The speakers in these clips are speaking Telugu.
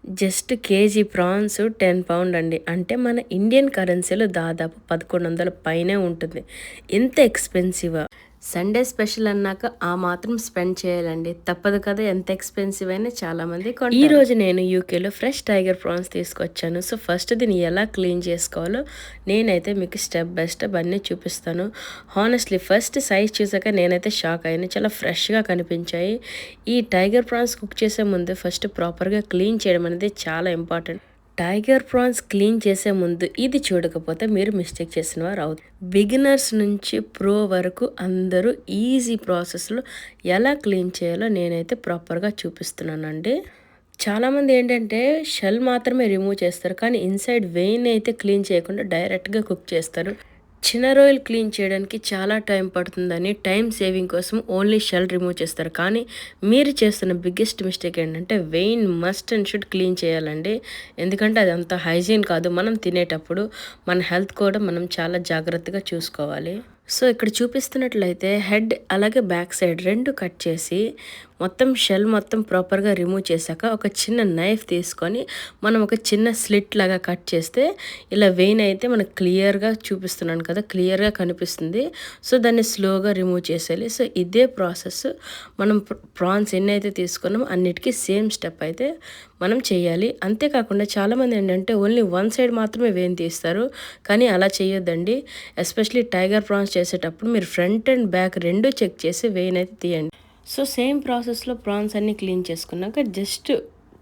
జస్ట్ కేజీ ప్రాన్స్ 10 పౌండ్ అండి. అంటే మన ఇండియన్ కరెన్సీలో దాదాపు 1100 పైనే ఉంటుంది. ఎంత ఎక్స్‌పెన్సివా? సండే స్పెషల్ అన్నాక ఆ మాత్రం స్పెండ్ చేయాలండి. తప్పదు కదా! ఎంత ఎక్స్‌పెన్సివ్ అయినా చాలామంది కొంటారు. ఈరోజు నేను యూకేలో ఫ్రెష్ టైగర్ ప్రాన్స్ తీసుకొచ్చాను. సో, ఫస్ట్ దీన్ని ఎలా క్లీన్ చేసుకోవాలో నేనైతే మీకు స్టెప్ బై స్టెప్ అన్నీ చూపిస్తాను. హానెస్ట్‌లీ ఫస్ట్ సైజ్ చూసాక నేనైతే షాక్ అయ్యాను. చాలా ఫ్రెష్‌గా కనిపించాయి. ఈ టైగర్ ప్రాన్స్ కుక్ చేసే ముందు ఫస్ట్ ప్రాపర్‌గా క్లీన్ చేయడం అనేది చాలా ఇంపార్టెంట్. టైగర్ ప్రాన్స్ క్లీన్ చేసే ముందు ఇది చూడకపోతే మీరు మిస్టేక్ చేసిన వారు అవుతారు. బిగినర్స్ నుంచి ప్రో వరకు అందరూ ఈజీ ప్రాసెస్లో ఎలా క్లీన్ చేయాలో నేనైతే ప్రాపర్గా చూపిస్తున్నానండి. చాలామంది ఏంటంటే షెల్ మాత్రమే రిమూవ్ చేస్తారు, కానీ ఇన్సైడ్ వెయిన్ అయితే క్లీన్ చేయకుండా డైరెక్ట్గా కుక్ చేస్తారు. చిన్న రొయ్యలు క్లీన్ చేయడానికి చాలా టైం పడుతుందని టైం సేవింగ్ కోసం ఓన్లీ షెల్ రిమూవ్ చేస్తారు. కానీ మీరు చేస్తున్న బిగ్గెస్ట్ మిస్టేక్ ఏంటంటే vein must and should clean చేయాలండి. ఎందుకంటే అది అంత హైజీన్ కాదు. మనం తినేటప్పుడు మన హెల్త్ కూడా మనం చాలా జాగ్రత్తగా చూసుకోవాలి. సో, ఇక్కడ చూపిస్తున్నట్లయితే హెడ్ అలాగే బ్యాక్ సైడ్ 2 కట్ చేసి మొత్తం షెల్ మొత్తం ప్రాపర్గా రిమూవ్ చేశాక ఒక చిన్న నైఫ్ తీసుకొని మనం ఒక చిన్న స్లిట్ లాగా కట్ చేస్తే ఇలా వెయిన్ అయితే మనకు క్లియర్గా చూపిస్తున్నాను కదా, క్లియర్గా కనిపిస్తుంది. సో, దాన్ని స్లోగా రిమూవ్ చేసేయాలి. సో, ఇదే ప్రాసెస్ మనం ప్రాన్స్ ఎన్ని అయితే తీసుకున్నామో అన్నిటికీ సేమ్ స్టెప్ అయితే మనం చేయాలి. అంతేకాకుండా చాలామంది ఏంటంటే ఓన్లీ వన్ సైడ్ మాత్రమే వెయిన్ తీస్తారు, కానీ అలా చేయొద్దండి. ఎస్పెషలీ టైగర్ ప్రాన్స్ చేసేటప్పుడు మీరు ఫ్రంట్ అండ్ బ్యాక్ రెండు చెక్ చేసి వెయిన్ అయితే తీయండి. సో, సేమ్ ప్రాసెస్లో ప్రాన్స్ అన్నీ క్లీన్ చేసుకున్నాక జస్ట్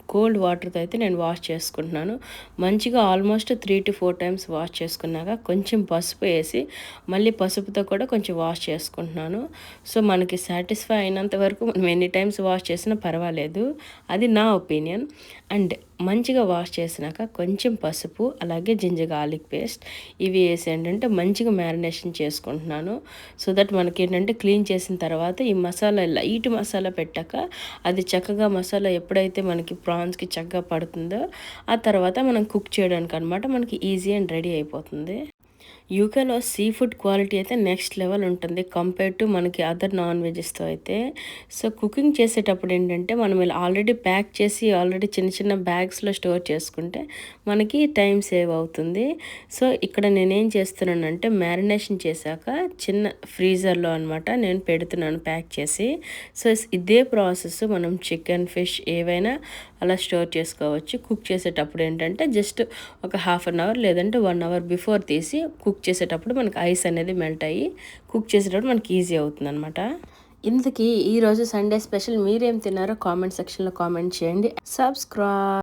కోల్డ్ వాటర్తో అయితే నేను వాష్ చేసుకుంటున్నాను. మంచిగా ఆల్మోస్ట్ 3 to 4 టైమ్స్ వాష్ చేసుకున్నాక కొంచెం పసుపు వేసి మళ్ళీ పసుపుతో కూడా కొంచెం వాష్ చేసుకుంటున్నాను. సో, మనకి సాటిస్ఫై అయినంత వరకు మనం ఎన్ని టైమ్స్ వాష్ చేసినా పర్వాలేదు. అది నా ఒపీనియన్. అండ్ మంచిగా వాష్ చేసినాక కొంచెం పసుపు అలాగే జింజర్ గార్లిక్ పేస్ట్ ఇవి వేసి ఏంటంటే మంచిగా మ్యారినేషన్ చేసుకుంటున్నాను. సో దట్ మనకి ఏంటంటే క్లీన్ చేసిన తర్వాత ఈ మసాలా లైట్ మసాలా పెట్టాక అది చక్కగా మసాలా ఎప్పుడైతే మనకి ప్రాన్స్కి చక్కగా పడుతుందో ఆ తర్వాత మనం కుక్ చేయడానికి అనమాట మనకి ఈజీ అండ్ రెడీ అయిపోతుంది. యూకేలో సీ ఫుడ్ క్వాలిటీ అయితే నెక్స్ట్ లెవెల్ ఉంటుంది కంపేర్ టు మనకి అదర్ నాన్ వెజెస్తో అయితే. సో, కుకింగ్ చేసేటప్పుడు ఏంటంటే మనం ఇలా ఆల్రెడీ ప్యాక్ చేసి ఆల్రెడీ చిన్న చిన్న బ్యాగ్స్లో స్టోర్ చేసుకుంటే మనకి టైం సేవ్ అవుతుంది. సో, ఇక్కడ నేనేం చేస్తున్నానంటే మ్యారినేషన్ చేశాక చిన్న ఫ్రీజర్లో అనమాట నేను పెడుతున్నాను ప్యాక్ చేసి. సో, ఇదే ప్రాసెస్ మనం చికెన్, ఫిష్ ఏవైనా అలా స్టోర్ చేసుకోవచ్చు. కుక్ చేసేటప్పుడు ఏంటంటే జస్ట్ ఒక హాఫ్ అన్ అవర్ లేదంటే 1 అవర్ బిఫోర్ తీసి కుక్ చేసేటప్పుడు మనకి ఐస్ అనేది మెల్ట్ అయ్యి కుక్ చేసేటప్పుడు మనకి ఈజీ అవుతుంది అనమాట. ఇంతకీ ఈరోజు సండే స్పెషల్ మీరేం తిన్నారో కామెంట్ సెక్షన్లో కామెంట్ చేయండి. సబ్స్క్రైబ్.